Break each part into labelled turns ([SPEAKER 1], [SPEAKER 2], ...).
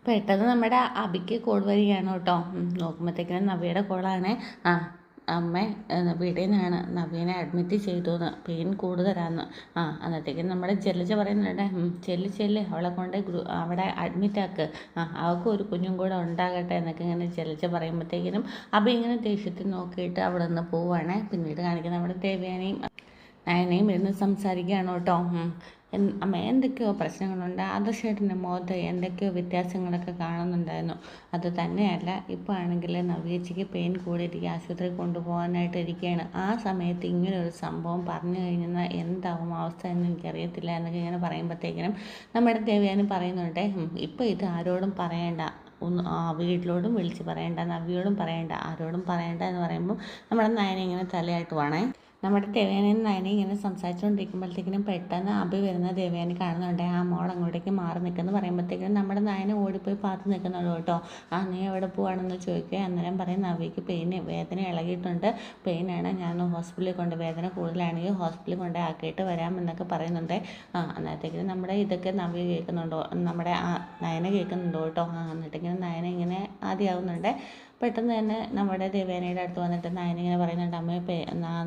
[SPEAKER 1] പെട്ടെന്ന് നമ്മുടെ അബിക്ക് കോൾ വരികയാണ് കേട്ടോ. നോക്കുമ്പോഴത്തേക്കിനും നവ്യയുടെ കോളാണ്. ആ അമ്മ വീട്ടിൽ നിന്നാണ് നവ്യനെ അഡ്മിറ്റ് ചെയ്തു എന്ന്, പെയിൻ കൂടുതലാന്ന്. അന്നത്തേക്കും നമ്മുടെ ജലജ പറയുന്നുണ്ട്, ചെല്ല് അവളെ കൊണ്ട് അവിടെ അഡ്മിറ്റാക്ക്, അവൾക്ക് ഒരു കുഞ്ഞും കൂടെ ഉണ്ടാകട്ടെ എന്നൊക്കെ ഇങ്ങനെ ജലജ പറയുമ്പോഴത്തേക്കിനും അബി ഇങ്ങനെ ദേഷ്യത്തിൽ നോക്കിയിട്ട് അവിടെ നിന്ന് പോവുകയാണ്. പിന്നീട് കാണിക്കുന്ന നമ്മുടെ ദേവയാനിയും നയനയും ഇരുന്ന് സംസാരിക്കുകയാണ് കേട്ടോ. അമ്മ എന്തൊക്കെയോ പ്രശ്നങ്ങളുണ്ട്, ആദർശേട്ടൻ്റെ മുഖത്ത് എന്തൊക്കെയോ വ്യത്യാസങ്ങളൊക്കെ കാണുന്നുണ്ടായിരുന്നു. അത് തന്നെയല്ല, ഇപ്പോൾ ആണെങ്കിൽ നവ്യേച്ചിക്ക് പെയിൻ കൂടിയിട്ട് ആശുപത്രി കൊണ്ടുപോകാനായിട്ട് ഇരിക്കുകയാണ്. ആ സമയത്ത് ഇങ്ങനെ ഒരു സംഭവം പറഞ്ഞു കഴിഞ്ഞാൽ എന്താവും അവസ്ഥ എന്ന് എനിക്കറിയത്തില്ല എന്നൊക്കെ ഇങ്ങനെ പറയുമ്പോഴത്തേക്കിനും നമ്മുടെ ദേവയാനി പറയുന്നുണ്ട്, ഇപ്പോൾ ഇത് ആരോടും പറയണ്ട, വീട്ടിലോടും വിളിച്ച് പറയണ്ട, നവ്യയോടും പറയണ്ട, ആരോടും പറയണ്ട എന്ന് പറയുമ്പോൾ നമ്മുടെ നയന ഇങ്ങനെ തലയായിട്ട് വേണേ. നമ്മുടെ ദേവയാനിയും നയനയും ഇങ്ങനെ സംസാരിച്ചുകൊണ്ടിരിക്കുമ്പോഴത്തേക്കിനും പെട്ടെന്ന് അഭി വരുന്ന ദേവയാനി കാണുന്നുണ്ട്. ആ മോൾ അങ്ങോട്ടേക്ക് മാറി നിൽക്കുന്നു പറയുമ്പോഴത്തേക്കിനും നമ്മുടെ നയന ഓടിപ്പോയി പാത്ത് നിൽക്കുന്നുള്ളൂ കേട്ടോ. നീ എവിടെ പോവാണെന്ന് ചോദിക്കുക. അന്നേരം പറയും, നവ്യക്ക് വേദന ഇളകിയിട്ടുണ്ട്, പെയിനാണ്, ഞാൻ ഹോസ്പിറ്റലിൽ കൊണ്ട്, വേദന കൂടുതലാണെങ്കിൽ ഹോസ്പിറ്റലിൽ കൊണ്ട് ആക്കിയിട്ട് വരാമെന്നൊക്കെ പറയുന്നുണ്ട്. അന്നേരത്തേക്കിനും നമ്മുടെ ഇതൊക്കെ നവ്യ കേൾക്കുന്നുണ്ടോ, നമ്മുടെ നയന കേൾക്കുന്നുണ്ടോ കേട്ടോ. എന്നിട്ടിങ്ങനെ നയന ഇങ്ങനെ ആദ്യമാവുന്നുണ്ട്. പെട്ടെന്ന് തന്നെ നമ്മുടെ ദേവേനയുടെ അടുത്ത് വന്നിട്ട് നയനിങ്ങനെ പറയുന്നുണ്ട്, അമ്മയെ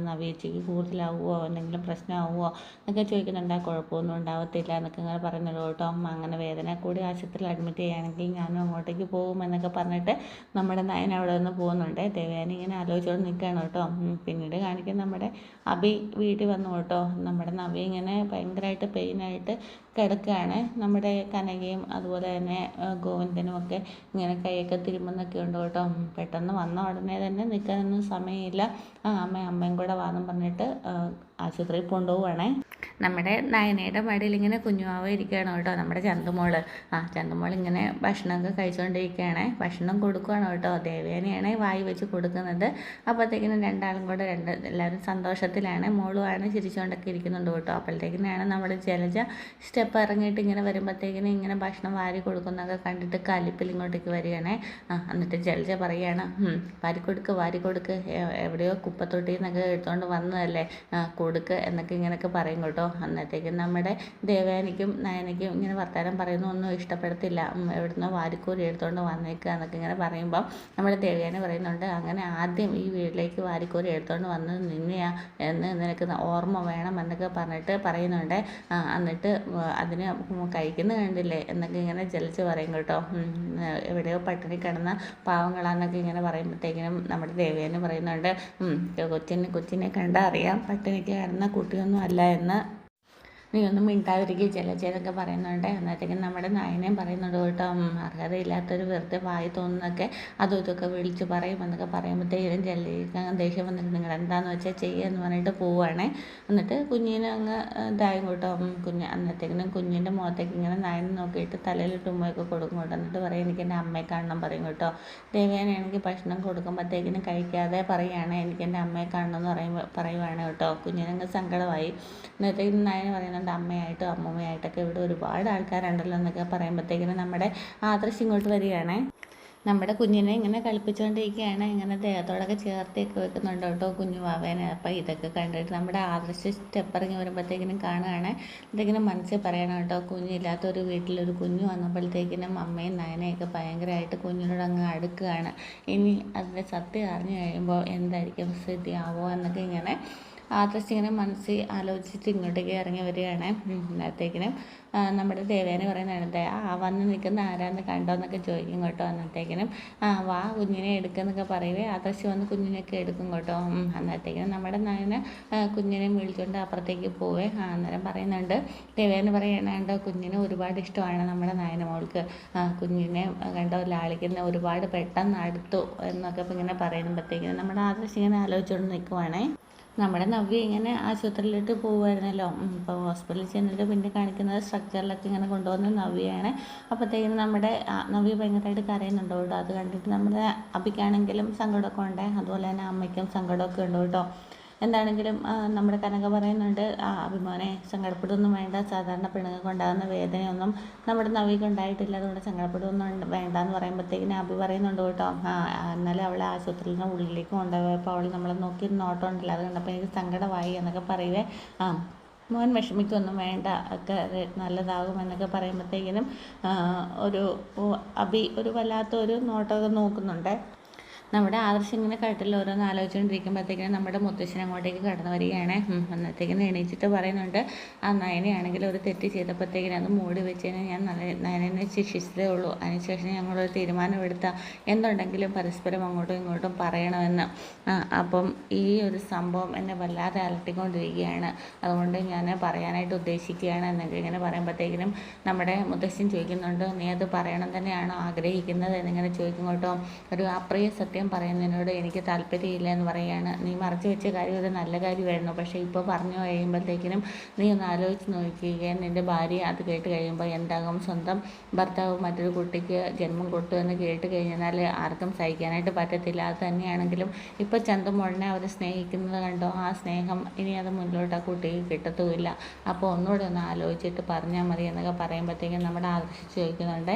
[SPEAKER 1] നവ്യേച്ചിക്ക് കൂടുതലാവുമോ, എന്തെങ്കിലും പ്രശ്നമാവുമോ എന്നൊക്കെ ചോദിക്കുന്നുണ്ട്. കുഴപ്പമൊന്നും ഉണ്ടാവത്തില്ല എന്നൊക്കെ ഇങ്ങനെ പറയുന്നുള്ളൂ കേട്ടോ. അമ്മ അങ്ങനെ വേദന കൂടി ആശുപത്രിയിൽ അഡ്മിറ്റ് ചെയ്യുകയാണെങ്കിൽ ഞാനും അങ്ങോട്ടേക്ക് പോകുമെന്നൊക്കെ പറഞ്ഞിട്ട് നമ്മുടെ നയൻ അവിടെ നിന്ന് പോകുന്നുണ്ട്. ദേവേന ഇങ്ങനെ ആലോചിച്ചുകൊണ്ട് നിൽക്കുകയാണ് കേട്ടോ. പിന്നീട് കാണിക്കുന്ന നമ്മുടെ അഭി വീട്ടിൽ വന്നു കേട്ടോ. നമ്മുടെ നവ്യ ഇങ്ങനെ ഭയങ്കരമായിട്ട് പെയിനായിട്ട് കിടക്കുകയാണ്. നമ്മുടെ കനകയും അതുപോലെ തന്നെ ഗോവിന്ദനും ഒക്കെ ഇങ്ങനെ കൈയൊക്കെ തിരുമ്പുന്നൊക്കെ ഉണ്ട് കേട്ടോ. പെട്ടെന്ന് വന്ന ഉടനെ തന്നെ നിൽക്കാനൊന്നും സമയമില്ല. അമ്മയും കൂടെ വാന്നും പറഞ്ഞിട്ട് ആശുപത്രിയിൽ കൊണ്ടുപോവുകയാണേ. നമ്മുടെ നയനയുടെ മടിയിൽ ഇങ്ങനെ കുഞ്ഞുമാവ ഇരിക്കുകയാണ് കേട്ടോ, നമ്മുടെ ചന്തുമോള്. ചന്തുമോൾ ഇങ്ങനെ ഭക്ഷണമൊക്കെ കഴിച്ചുകൊണ്ടിരിക്കുകയാണ്. ഭക്ഷണം കൊടുക്കുകയാണ് കേട്ടോ. ദേവേനയാണ് വായി വെച്ച് കൊടുക്കുന്നത്. അപ്പോഴത്തേക്കിനും രണ്ടാളും കൂടെ എല്ലാവരും സന്തോഷത്തിലാണ്. മോളുമാണ് ചിരിച്ചുകൊണ്ടൊക്കെ ഇരിക്കുന്നുണ്ട് കേട്ടോ. അപ്പോഴത്തേക്കിനാണ് നമ്മുടെ ജലജ സ്റ്റെപ്പ് ഇറങ്ങിയിട്ട് ഇങ്ങനെ വരുമ്പോഴത്തേക്കിനും ഇങ്ങനെ ഭക്ഷണം വാരി കൊടുക്കുന്നതൊക്കെ കണ്ടിട്ട് കലിപ്പിൽ ഇങ്ങോട്ടേക്ക് വരികയാണേ. എന്നിട്ട് ജലജ പറയുകയാണ്, വാരി കൊടുക്ക്, എവിടെയോ കുപ്പത്തൊട്ടിയിൽ നിന്നൊക്കെ എടുത്തുകൊണ്ട് വന്നതല്ലേ, കൊടുക്ക് എന്നൊക്കെ ഇങ്ങനെയൊക്കെ പറയും കേട്ടോ. അന്നത്തേക്കും നമ്മുടെ ദേവയാനിക്കും നയനയ്ക്കും ഇങ്ങനെ വർത്താനം പറയുന്ന ഒന്നും ഇഷ്ടപ്പെടത്തില്ല. എവിടുന്നോ വാരിക്കോരി എടുത്തുകൊണ്ട് വന്നേക്കുക എന്നൊക്കെ ഇങ്ങനെ പറയുമ്പം നമ്മുടെ ദേവയാനി പറയുന്നുണ്ട്, അങ്ങനെ ആദ്യം ഈ വീട്ടിലേക്ക് വാരിക്കോരി എടുത്തുകൊണ്ട് വന്നത് നിന്നെയാ എന്ന് നിനക്ക് ഓർമ്മ വേണം എന്നൊക്കെ പറഞ്ഞിട്ട് പറയുന്നുണ്ട്. എന്നിട്ട് അതിന് കഴിക്കുന്ന കണ്ടില്ലേ എന്നൊക്കെ ഇങ്ങനെ ജലിച്ച് പറയും കേട്ടോ. എവിടെയോ പട്ടിണി കിടന്ന പാവങ്ങളാന്നൊക്കെ ഇങ്ങനെ പറയുമ്പോഴത്തേക്കിനും നമ്മുടെ ദേവയാനി പറയുന്നുണ്ട്, കൊച്ചിനെ കണ്ടാൽ അറിയാം പട്ടിണിക്ക് കിടന്ന കുട്ടിയൊന്നും അല്ല എന്ന്, നീ ഒന്നും മിണ്ടാതിരിക്കുക ജലജയെന്നൊക്കെ പറയുന്നുണ്ട്. അന്നേരത്തേക്കും നമ്മുടെ നയനയും പറയുന്നുണ്ട് കേട്ടോ, അർഹതയില്ലാത്തൊരു വെറുതെ വായി തോന്നുന്നൊക്കെ അതും ഇതൊക്കെ വിളിച്ച് പറയുമെന്നൊക്കെ പറയുമ്പോഴത്തേക്കും ജലജയ്ക്ക് ദേഷ്യം വന്നിട്ട് നിങ്ങൾ എന്താണെന്ന് വെച്ചാൽ ചെയ്യുക എന്ന് പറഞ്ഞിട്ട് പോവുകയാണേ. എന്നിട്ട് കുഞ്ഞിനെ അങ്ങ് ഇതായും കേട്ടോ. അന്നത്തേക്കിനും കുഞ്ഞിൻ്റെ മുഖത്തേക്ക് ഇങ്ങനെ നയൻ നോക്കിയിട്ട് തലയിലിട്ട് ഉമ്മയൊക്കെ കൊടുക്കും കേട്ടോ. എന്നിട്ട് പറയും, എനിക്ക് എൻ്റെ അമ്മയെ കാണണം പറയും കേട്ടോ. ദേവയാനാണെങ്കിൽ ഭക്ഷണം കൊടുക്കുമ്പോഴത്തേക്കിനും കഴിക്കാതെ പറയുകയാണ്, എനിക്ക് എൻ്റെ അമ്മയെ കാണണം എന്ന് പറയുവാണ് കേട്ടോ. കുഞ്ഞിനങ്ങ് സങ്കടമായി. അന്നത്തേക്കും നയൻ പറയുന്നത്, അമ്മയായിട്ടും അമ്മൂമ്മയായിട്ടൊക്കെ ഇവിടെ ഒരുപാട് ആൾക്കാരുണ്ടല്ലോ എന്നൊക്കെ പറയുമ്പോഴത്തേക്കിനും നമ്മുടെ ആദർശ് ഇങ്ങോട്ട് വരികയാണ്. നമ്മുടെ കുഞ്ഞിനെ ഇങ്ങനെ കളിപ്പിച്ചുകൊണ്ടിരിക്കുകയാണ്. ഇങ്ങനെ ദേഹത്തോടൊക്കെ ചേർത്തൊക്കെ വെക്കുന്നുണ്ട് കേട്ടോ കുഞ്ഞു വാവേനെ. അപ്പം ഇതൊക്കെ കണ്ടിട്ട് നമ്മുടെ ആദർശ് സ്റ്റെപ്പ് ഇറങ്ങി വരുമ്പോഴത്തേക്കിനും കാണുകയാണ്. എന്തെങ്കിലും മനസ്സിൽ പറയണം കേട്ടോ. കുഞ്ഞില്ലാത്തൊരു വീട്ടിലൊരു കുഞ്ഞു വന്നപ്പോഴത്തേക്കിനും അമ്മയും നയനയൊക്കെ ഭയങ്കരമായിട്ട് കുഞ്ഞിനോട് അങ്ങ് അടുക്കുകയാണ്. ഇനി അതിൻ്റെ സത്യം അറിഞ്ഞു കഴിയുമ്പോൾ എന്തായിരിക്കും സ്ഥിതിയാവോ എന്നൊക്കെ ഇങ്ങനെ ആദർശ് ഇങ്ങനെ മനസ്സിൽ ആലോചിച്ചിട്ട് ഇങ്ങോട്ടേക്ക് ഇറങ്ങി വരികയാണ്. അന്നത്തേക്കിനും നമ്മുടെ ദേവേനെ പറയുന്നത്, വന്ന് നിൽക്കുന്ന ആരാന്ന് കണ്ടോ എന്നൊക്കെ ചോദിക്കും കേട്ടോ. അന്നത്തേക്കിനും വാ കുഞ്ഞിനെ എടുക്കുന്നൊക്കെ പറയുവേ ആദർശ് വന്ന് കുഞ്ഞിനെയൊക്കെ എടുക്കും കേട്ടോ. അന്നത്തേക്കിനും നമ്മുടെ നയന കുഞ്ഞിനെ വിളിച്ചുകൊണ്ട് അപ്പുറത്തേക്ക് പോവേ. അന്നേരം പറയുന്നുണ്ട്, ദേവേനെ പറയണോ കുഞ്ഞിനെ ഒരുപാട് ഇഷ്ടമാണ് നമ്മുടെ നയന മോൾക്ക്, കുഞ്ഞിനെ കണ്ടോ ലാളിക്കുന്ന ഒരുപാട് പെട്ടെന്ന് അടുത്തു എന്നൊക്കെ ഇങ്ങനെ പറയുമ്പോഴത്തേക്കിനും നമ്മുടെ ആദർശ് ഇങ്ങനെ ആലോചിച്ചുകൊണ്ട് നിൽക്കുവാണേ. നമ്മുടെ നവ്യ ഇങ്ങനെ ആശുപത്രിയിലോട്ട് പോകുമായിരുന്നല്ലോ. ഇപ്പോൾ ഹോസ്പിറ്റലിൽ ചെന്നിട്ട് പിന്നെ കാണിക്കുന്നത് സ്ട്രക്ചറിലൊക്കെ ഇങ്ങനെ കൊണ്ടുവന്ന് നവ്യയാണ്. അപ്പോഴത്തേക്കും നമ്മുടെ നവ്യ ഭയങ്കരമായിട്ട് കരയുന്നുണ്ടോ കേട്ടോ. അത് കണ്ടിട്ട് നമ്മുടെ അബിക്കാണെങ്കിലും സങ്കടമൊക്കെ ഉണ്ട്, അതുപോലെ തന്നെ അമ്മയ്ക്കും സങ്കടമൊക്കെ ഉണ്ട് കേട്ടോ. എന്താണെങ്കിലും നമ്മുടെ കനക പറയുന്നുണ്ട്, അഭിമാനെ സങ്കടപ്പെടുകയൊന്നും വേണ്ട, സാധാരണ പെണ്ണുങ്ങൾക്ക് ഉണ്ടാകുന്ന വേദനയൊന്നും നമ്മുടെ നവിക്ക് ഉണ്ടായിട്ടില്ല, അതുകൊണ്ട് സങ്കടപ്പെടുകയൊന്നും വേണ്ട എന്ന് പറയുമ്പോഴത്തേക്കിനും അഭി പറയുന്നുണ്ട് കേട്ടോ. എന്നാലും അവളെ ആശുപത്രിയിൽ നിന്ന് ഉള്ളിലേക്ക് കൊണ്ടുപോയപ്പോൾ അവൾ നമ്മളെ നോക്കി നോട്ടം ഉണ്ടല്ലോ, അത് കണ്ടപ്പോൾ എനിക്ക് സങ്കടമായി എന്നൊക്കെ പറയുവേ. മോൻ വിഷമിക്കൊന്നും വേണ്ട, ഒക്കെ നല്ലതാകും എന്നൊക്കെ പറയുമ്പോഴത്തേക്കിനും ഒരു അബി ഒരു വല്ലാത്തൊരു നോട്ടമൊക്കെ നോക്കുന്നുണ്ട്. നമ്മുടെ ആദർശം ഇങ്ങനെ കട്ടിൽ ഓരോന്ന് ആലോചിച്ചുകൊണ്ടിരിക്കുമ്പോഴത്തേക്കിനും നമ്മുടെ മുത്തശ്ശൻ അങ്ങോട്ടേക്ക് കടന്നു വരികയാണ്. അന്നത്തേക്കിനും എണീച്ചിട്ട് പറയുന്നുണ്ട്, ആ നയനയാണെങ്കിൽ ഒരു തെറ്റ് ചെയ്തപ്പോഴത്തേക്കിനും അത് മൂടി വെച്ചതിന് ഞാൻ നയനെ ശിക്ഷിച്ചതേ ഉള്ളൂ. അതിനുശേഷം ഞങ്ങളൊരു തീരുമാനമെടുത്ത എന്തുണ്ടെങ്കിലും പരസ്പരം അങ്ങോട്ടും ഇങ്ങോട്ടും പറയണമെന്ന്. അപ്പം ഈ ഒരു സംഭവം എന്നെ വല്ലാതെ അലട്ടിക്കൊണ്ടിരിക്കുകയാണ്, അതുകൊണ്ട് ഞാൻ പറയാനായിട്ട് ഉദ്ദേശിക്കുകയാണ് എന്നൊക്കെ ഇങ്ങനെ പറയുമ്പോഴത്തേക്കിനും നമ്മുടെ മുത്തശ്ശൻ ചോദിക്കുന്നുണ്ട്, നീ അത് പറയണം തന്നെയാണോ ആഗ്രഹിക്കുന്നത് എന്നിങ്ങനെ ചോദിക്കും കേട്ടോ. ഒരു അപ്രിയ സത്യം പറയുന്നതിനോട് എനിക്ക് താല്പര്യമില്ല എന്ന് പറയുകയാണ്. നീ മറച്ചു വെച്ച കാര്യം ഒരു നല്ല കാര്യമായിരുന്നു, പക്ഷേ ഇപ്പോൾ പറഞ്ഞു കഴിയുമ്പോഴത്തേക്കിനും നീ ഒന്ന് ആലോചിച്ച് നോക്കുകയും നിൻ്റെ ഭാര്യ അത് കേട്ട് കഴിയുമ്പോൾ എന്താകും? സ്വന്തം ഭർത്താവ് മറ്റൊരു കുട്ടിക്ക് ജന്മം കൊടുത്തു എന്ന് കേട്ട് കഴിഞ്ഞാൽ ആർക്കും സഹിക്കാനായിട്ട് പറ്റത്തില്ല. അത് തന്നെയാണെങ്കിലും ഇപ്പോൾ ചന്തുമോളിനെ അവർ സ്നേഹിക്കുന്നത് കണ്ടോ, ആ സ്നേഹം ഇനി അത് മുന്നോട്ട് ആ കുട്ടിക്ക് കിട്ടത്തുമില്ല. അപ്പോൾ ഒന്നുകൂടെ ഒന്ന് ആലോചിച്ചിട്ട് പറഞ്ഞാൽ മതി എന്നൊക്കെ പറയുമ്പോഴത്തേക്കും നമ്മുടെ ആദർശിച്ച് ചോദിക്കുന്നുണ്ട്.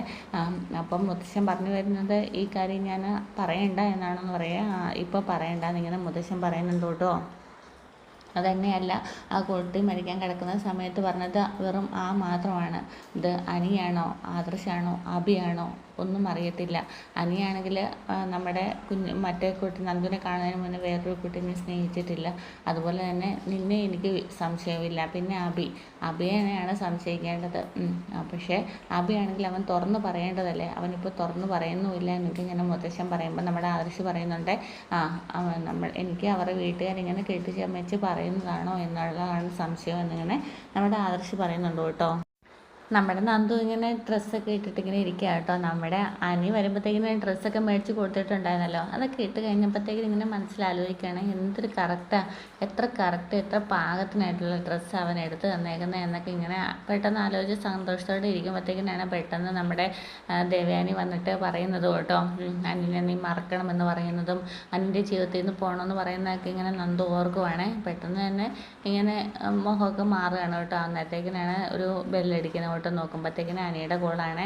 [SPEAKER 1] അപ്പം മുത്തശ്ശൻ പറഞ്ഞു വരുന്നത് ഈ കാര്യം ഞാൻ പറയണ്ട എന്നാണെന്ന് പറയാം. ഇപ്പോൾ പറയണ്ടെന്ന് ഇങ്ങനെ മുത്തശ്ശൻ പറയുന്നുണ്ട് കേട്ടോ. അതുതന്നെയല്ല, ആ കുട്ടി മരിക്കാൻ കിടക്കുന്ന സമയത്ത് പറഞ്ഞത് വെറും മാത്രമാണ്. ഇത് അനിയാണോ ആദർശാണോ അഭിയാണോ ഒന്നും അറിയത്തില്ല. അനിയാണെങ്കിൽ നമ്മുടെ മറ്റേ കുട്ടി നന്ദുവിനെ കാണുന്നതിന് മുന്നേ വേറൊരു കുട്ടീനെ സ്നേഹിച്ചിട്ടില്ല. അതുപോലെ തന്നെ നിന്നെ എനിക്ക് സംശയമില്ല. പിന്നെ അഭിയെയാണ് സംശയിക്കേണ്ടത്. പക്ഷേ അഭിയാണെങ്കിൽ അവൻ തുറന്ന് പറയേണ്ടതല്ലേ, അവനിപ്പോൾ തുറന്ന് പറയുന്നുമില്ല എന്നൊക്കെ ഇങ്ങനെ മുത്തശ്ശൻ പറയുമ്പോൾ നമ്മുടെ ആദർശ് പറയുന്നുണ്ട്, എനിക്ക് അവരുടെ വീട്ടുകാരിങ്ങനെ കെട്ടിച്ചമച്ച് പറയുന്നതാണോ എന്നുള്ളതാണ് സംശയം എന്നിങ്ങനെ നമ്മുടെ ആദർശ് പറയുന്നുണ്ട് കേട്ടോ. നമ്മുടെ നന്ദു ഇങ്ങനെ ഡ്രസ്സൊക്കെ ഇട്ടിട്ട് ഇങ്ങനെ ഇരിക്കുക കേട്ടോ. നമ്മുടെ അനി വരുമ്പോഴത്തേക്കിനും ഡ്രസ്സൊക്കെ മേടിച്ച് കൊടുത്തിട്ടുണ്ടായിരുന്നല്ലോ, അതൊക്കെ ഇട്ട് കഴിഞ്ഞപ്പോഴത്തേക്കും ഇങ്ങനെ മനസ്സിലാലോചിക്കുകയാണ്, എന്തൊരു കറക്റ്റാണ്, എത്ര പാകത്തിനായിട്ടുള്ള ഡ്രസ്സ് അവൻ എടുത്ത് തന്നേക്കുന്നത് എന്നൊക്കെ ഇങ്ങനെ പെട്ടെന്ന് ആലോചിച്ച് സന്തോഷത്തോടെ ഇരിക്കുമ്പോഴത്തേക്കിനാണ് പെട്ടെന്ന് നമ്മുടെ ദേവയാനി വന്നിട്ട് പറയുന്നത് കേട്ടോ. അനിനെ നീ മറക്കണമെന്ന് പറയുന്നതും അനിൻ്റെ ജീവിതത്തിൽ നിന്ന് പോകണമെന്ന് പറയുന്നതൊക്കെ ഇങ്ങനെ നന്ദു ഓർക്കുവാണ്. പെട്ടെന്ന് തന്നെ ഇങ്ങനെ മുഖമൊക്കെ മാറുകയാണ് കേട്ടോ. അന്നേരത്തേക്കിനാണ് ഒരു ബെല്ലടിക്കുന്നത് കേട്ടോ. നോക്കുമ്പോഴത്തേക്കിനും അനിയുടെ കോളാണ്.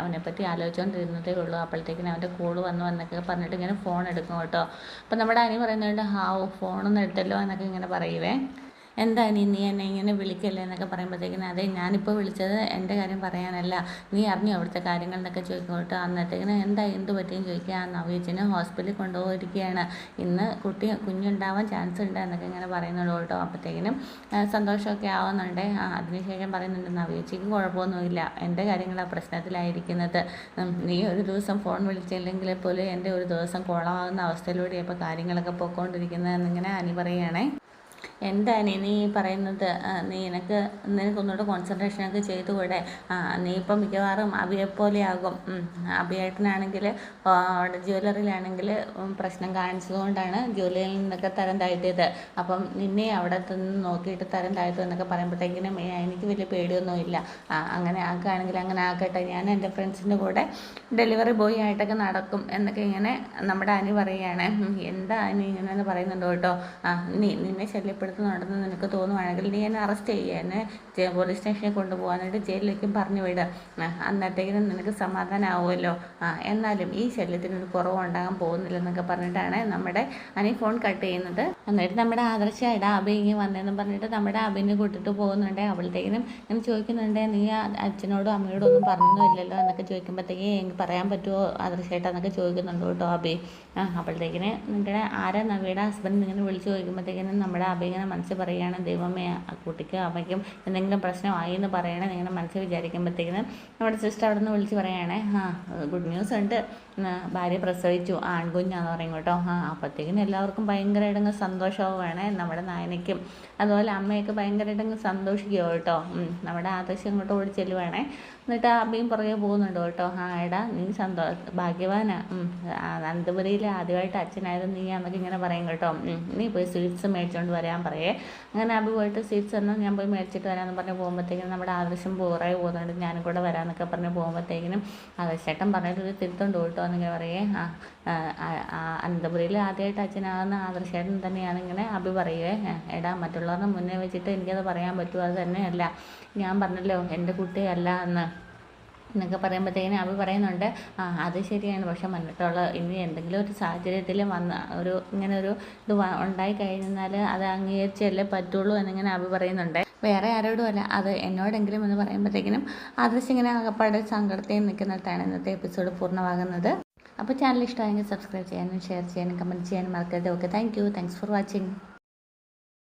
[SPEAKER 1] അവനെപ്പറ്റി ആലോചിച്ചുകൊണ്ടിരുന്നതേ ഉള്ളൂ. അപ്പോഴത്തേക്കിനും അവൻ്റെ കോള് വന്നൊക്കെ പറഞ്ഞിട്ട് ഇങ്ങനെ ഫോൺ എടുക്കും കേട്ടോ. അപ്പം നമ്മുടെ അനി പറയുന്നുണ്ട്, ഫോണൊന്നും എടുത്തല്ലോ എന്നൊക്കെ ഇങ്ങനെ പറയുവേ. എന്താ നീ എന്നെ ഇങ്ങനെ വിളിക്കല്ലേ എന്നൊക്കെ പറയുമ്പോഴത്തേക്കിനും, അതെ ഞാനിപ്പോൾ വിളിച്ചത് എൻ്റെ കാര്യം പറയാനല്ല, നീ അറിഞ്ഞു അവിടുത്തെ കാര്യങ്ങൾ എന്നൊക്കെ ചോദിക്കും കേട്ടോ. അന്നത്തേക്കിനും എന്ത് പറ്റിയെന്ന് ചോദിക്കുക. നവീച്ചിനെ ഹോസ്പിറ്റലിൽ കൊണ്ടുപോയിരിക്കുകയാണ്, ഇന്ന് കുഞ്ഞുണ്ടാവാൻ ചാൻസ് ഉണ്ട് എന്നൊക്കെ ഇങ്ങനെ പറയുന്നുണ്ട് കേട്ടോ. അപ്പോഴത്തേക്കിനും സന്തോഷമൊക്കെ ആവുന്നുണ്ട്. അതിനുശേഷം പറയുന്നുണ്ട്, നവീച്ചിക്ക് കുഴപ്പമൊന്നുമില്ല, എൻ്റെ കാര്യങ്ങളാണ് പ്രശ്നത്തിലായിരിക്കുന്നത്. നീ ഒരു ദിവസം ഫോൺ വിളിച്ചില്ലെങ്കിൽ പോലും എൻ്റെ ഒരു ദിവസം കോളമാകുന്ന അവസ്ഥയിലൂടെ ഇപ്പോൾ കാര്യങ്ങളൊക്കെ പോയിക്കൊണ്ടിരിക്കുന്നത് എന്നിങ്ങനെ അനി പറയുകയാണേ. എന്താ നീ പറയുന്നത്? നിനക്കൊന്നുകൂടെ കോൺസെൻട്രേഷനൊക്കെ ചെയ്തുകൂടെ? നീ ഇപ്പം മിക്കവാറും അഭിയെപ്പോലെ ആകും. അഭിയേട്ടനാണെങ്കിൽ ജ്വല്ലറിയിലാണെങ്കിൽ പ്രശ്നം കാണിച്ചതുകൊണ്ടാണ് ജോലിയിൽ നിന്നൊക്കെ തരം താഴ്ത്തിയത്. അപ്പം നിന്നെ അവിടെ നിന്ന് നോക്കിയിട്ട് തരം താഴ്ത്തു എന്നൊക്കെ പറയുമ്പോഴത്തേക്കിനും എനിക്ക് വലിയ പേടിയൊന്നുമില്ല. അങ്ങനെ ആക്കുകയാണെങ്കിൽ അങ്ങനെ ആക്കട്ടെ, ഞാൻ എൻ്റെ ഫ്രണ്ട്സിൻ്റെ കൂടെ ഡെലിവറി ബോയ് ആയിട്ടൊക്കെ നടക്കും എന്നൊക്കെ ഇങ്ങനെ നമ്മുടെ അനി പറയുകയാണ്. എന്താ അനി ഇങ്ങനെ പറയുന്നുണ്ട് കേട്ടോ. നിന്നെ ശല്യപ്പെടുത്തുന്നുണ്ടെന്ന് നിനക്ക് തോന്നുവാണെങ്കിൽ നീ എന്നെ അറസ്റ്റ് ചെയ്യുക, എന്നെ പോലീസ് സ്റ്റേഷനിൽ കൊണ്ടുപോകാനായിട്ട് ജയിലിലേക്കും പറഞ്ഞു വിടുക. അന്നത്തേക്കിനും നിനക്ക് സമാധാനമാവുമല്ലോ. എന്നാലും ഈ ശല്യത്തിനൊരു കുറവുണ്ടാകാൻ പോകുന്നില്ലെന്നൊക്കെ പറഞ്ഞിട്ടാണ് നമ്മുടെ അനി ഫോൺ കട്ട് ചെയ്യുന്നത്. എന്നിട്ട് നമ്മുടെ ആദർശ അബി ഇങ്ങനെ വന്നതെന്ന് പറഞ്ഞിട്ട് നമ്മുടെ അബിനെ കൂട്ടിട്ട് പോകുന്നുണ്ട്. അവളത്തേക്കിനും ഇങ്ങനെ ചോദിക്കുന്നുണ്ട്, നീ അച്ഛനോടും അമ്മയോടും ഒന്നും പറഞ്ഞൊന്നുമില്ലല്ലോ എന്നൊക്കെ ചോദിക്കുമ്പോഴത്തേക്ക് എനിക്ക് പറയാൻ പറ്റുമോ ആദർശേട്ടാന്നൊക്കെ ചോദിക്കുന്നുണ്ട് കേട്ടോ അബി. അപ്പോഴത്തേക്കിന് നിങ്ങളുടെ നവിയുടെ ഹസ്ബൻഡ് ഇങ്ങനെ വിളിച്ച് ചോദിക്കുമ്പോഴത്തേക്കിനും നമ്മുടെ അബി ഇങ്ങനെ മനസ്സിൽ പറയുകയാണ്, ദൈവമേ ആ കുട്ടിക്ക് അമ്മയ്ക്കും എന്തെങ്കിലും പ്രശ്നമായി എന്ന് പറയണേ നിങ്ങളുടെ മനസ്സിൽ വിചാരിക്കുമ്പോഴത്തേക്കിനും നമ്മുടെ സിസ്റ്റർ അവിടെ നിന്ന് വിളിച്ച് പറയുകയാണേ, ഗുഡ് ന്യൂസ് ഉണ്ട്, ഭാര്യ പ്രസവിച്ചു, ആൺകുഞ്ഞാന്ന് പറയും കേട്ടോ. അപ്പോഴത്തേക്കിനും എല്ലാവർക്കും ഭയങ്കരമായിട്ടങ്ങ് സന്തോഷമാവുകയാണ്. നമ്മുടെ നായനയ്ക്കും അതുപോലെ അമ്മയൊക്കെ ഭയങ്കരമായിട്ടങ്ങ് സന്തോഷിക്കുമോ കേട്ടോ. നമ്മുടെ ആദർശം ഇങ്ങോട്ട് ഓടി ചെല്ലുവാണേ. എന്നിട്ട് അമ്മയും പുറകെ പോകുന്നുണ്ട് കേട്ടോ. എടാ നീ ഭാഗ്യവാനാ, അനന്തപുരിയിൽ ആദ്യമായിട്ട് അച്ഛനായത് നീയാന്നൊക്കെ ഇങ്ങനെ പറയും കേട്ടോ. നീ പോയി സ്വീറ്റ്സ് മേടിച്ചുകൊണ്ട് വരാൻ പറയേ. അങ്ങനെ അബി പോയിട്ട് സ്വീറ്റ്സ് എന്നാൽ ഞാൻ പോയി മേടിച്ചിട്ട് വരാമെന്ന് പറഞ്ഞ് പോകുമ്പോഴത്തേക്കിനും നമ്മുടെ ആദർശം പുറകെ പോകുന്നുണ്ട്. ഞാനും കൂടെ വരാമെന്നൊക്കെ പറഞ്ഞ് പോകുമ്പോഴത്തേക്കിനും ആദർശേട്ടൻ പറഞ്ഞിട്ടൊരു തിരുത്തുണ്ട് കേട്ടോ എന്നിങ്ങനെ പറയേ. അനന്തപുരിയിൽ ആദ്യമായിട്ട് അച്ഛനാകുന്ന ആദർശേട്ടൻ തന്നെയാണ് ഇങ്ങനെ അബി പറയുവേ. എടാ മറ്റുള്ളവരുടെ മുന്നേ വെച്ചിട്ട് എനിക്കത് പറയാൻ പറ്റുമോ? അത് തന്നെയല്ല, ഞാൻ പറഞ്ഞല്ലോ എൻ്റെ കുട്ടിയല്ല എന്ന്. എന്നൊക്കെ പറയുമ്പോഴത്തേക്കിനും അഭി പറയുന്നുണ്ട് അത് ശരിയാണ്, പക്ഷെ മന്നിട്ടുള്ള ഇനി എന്തെങ്കിലും ഒരു സാഹചര്യത്തിൽ ഇങ്ങനെ ഒരു ഇത് ഉണ്ടായി കഴിഞ്ഞാൽ അത് അംഗീകരിച്ചല്ലേ പറ്റുള്ളൂ എന്നിങ്ങനെ അഭി പറയുന്നുണ്ട്. വേറെ ആരോടും അല്ല, അത് എന്നോടെങ്കിലും എന്ന് പറയുമ്പോഴത്തേക്കിനും ആദർശ് ഇങ്ങനെ ആകപ്പാട് സങ്കടത്തിൽ നിൽക്കുന്നിടത്താണ് ഇന്നത്തെ എപ്പിസോഡ് പൂർണ്ണമാകുന്നത്. അപ്പോൾ ചാനൽ ഇഷ്ടമായെങ്കിൽ സബ്സ്ക്രൈബ് ചെയ്യാനും ഷെയർ ചെയ്യാനും കമൻറ്റ് ചെയ്യാനും മറക്കരുത്. Okay, thanks for watching.